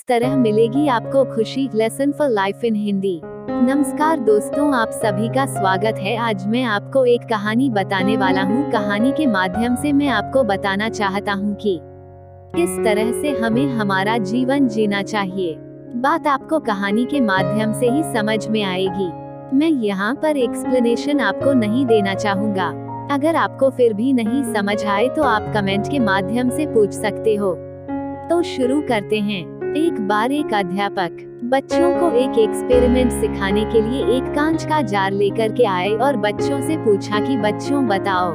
तरह मिलेगी आपको खुशी। Lesson for life in Hindi. नमस्कार दोस्तों, आप सभी का स्वागत है। आज मैं आपको एक कहानी बताने वाला हूँ। कहानी के माध्यम से मैं आपको बताना चाहता हूँ कि किस तरह से हमें हमारा जीवन जीना चाहिए। बात आपको कहानी के माध्यम से ही समझ में आएगी। मैं यहाँ पर एक्सप्लेनेशन आपको नहीं देना चाहूँगा। अगर आपको फिर भी नहीं समझ आए तो आप कमेंट के माध्यम से पूछ सकते हो। तो शुरू करते हैं। एक बार एक अध्यापक बच्चों को एक एक्सपेरिमेंट सिखाने के लिए एक कांच का जार लेकर के आए और बच्चों से पूछा कि बच्चों बताओ,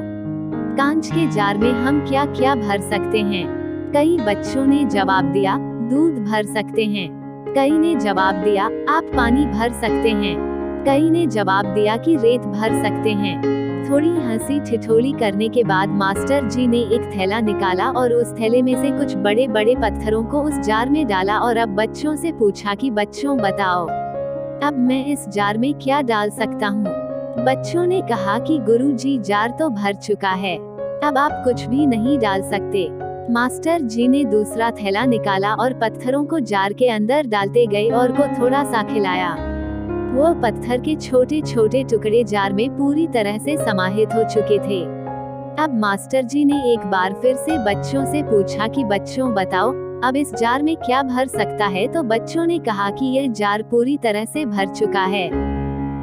कांच के जार में हम क्या क्या भर सकते हैं। कई बच्चों ने जवाब दिया, दूध भर सकते हैं। कई ने जवाब दिया, आप पानी भर सकते हैं। कई ने जवाब दिया कि रेत भर सकते हैं। थोड़ी हंसी ठिठोली करने के बाद मास्टर जी ने एक थैला निकाला और उस थैले में से कुछ बड़े बड़े पत्थरों को उस जार में डाला और अब बच्चों से पूछा कि बच्चों बताओ, अब मैं इस जार में क्या डाल सकता हूँ। बच्चों ने कहा कि गुरुजी जार तो भर चुका है, अब आप कुछ भी नहीं डाल सकते। मास्टर जी ने दूसरा थैला निकाला और पत्थरों को जार के अंदर डालते गए और को थोड़ा सा खिलाया। वो पत्थर के छोटे छोटे टुकड़े जार में पूरी तरह से समाहित हो चुके थे। अब मास्टर जी ने एक बार फिर से बच्चों से पूछा कि बच्चों बताओ, अब इस जार में क्या भर सकता है। तो बच्चों ने कहा कि यह जार पूरी तरह से भर चुका है,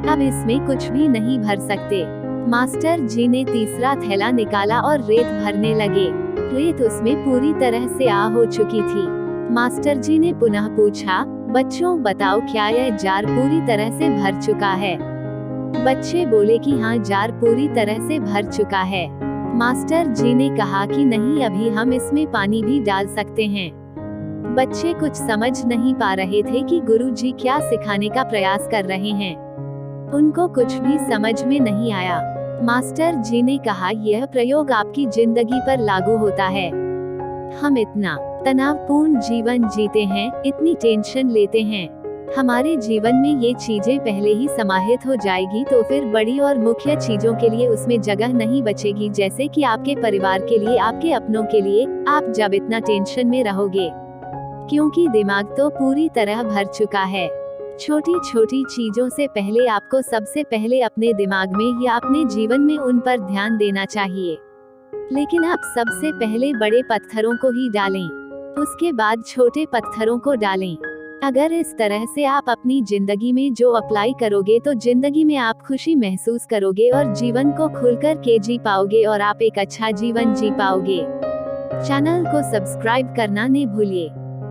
अब इसमें कुछ भी नहीं भर सकते। मास्टर जी ने तीसरा थैला निकाला और रेत भरने लगे। रेत उसमें पूरी तरह से आ हो चुकी थी। मास्टर जी ने पुनः पूछा, बच्चों बताओ, क्या यह जार पूरी तरह से भर चुका है। बच्चे बोले कि हाँ, जार पूरी तरह से भर चुका है। मास्टर जी ने कहा कि नहीं, अभी हम इसमें पानी भी डाल सकते हैं। बच्चे कुछ समझ नहीं पा रहे थे कि गुरुजी क्या सिखाने का प्रयास कर रहे हैं। उनको कुछ भी समझ में नहीं आया। मास्टर जी ने कहा, यह प्रयोग आपकी जिंदगी पर लागू होता है। हम इतना तनावपूर्ण जीवन जीते हैं, इतनी टेंशन लेते हैं। हमारे जीवन में ये चीजें पहले ही समाहित हो जाएगी तो फिर बड़ी और मुख्य चीजों के लिए उसमें जगह नहीं बचेगी, जैसे कि आपके परिवार के लिए, आपके अपनों के लिए। आप जब इतना टेंशन में रहोगे, क्योंकि दिमाग तो पूरी तरह भर चुका है। छोटी छोटी चीजों से पहले आपको सबसे पहले अपने दिमाग में या अपने जीवन में उन पर ध्यान देना चाहिए। लेकिन आप सबसे पहले बड़े पत्थरों को ही डालें, उसके बाद छोटे पत्थरों को डालें। अगर इस तरह से आप अपनी जिंदगी में जो अप्लाई करोगे तो जिंदगी में आप खुशी महसूस करोगे और जीवन को खुलकर के जी पाओगे और आप एक अच्छा जीवन जी पाओगे। चैनल को सब्सक्राइब करना न भूलिए।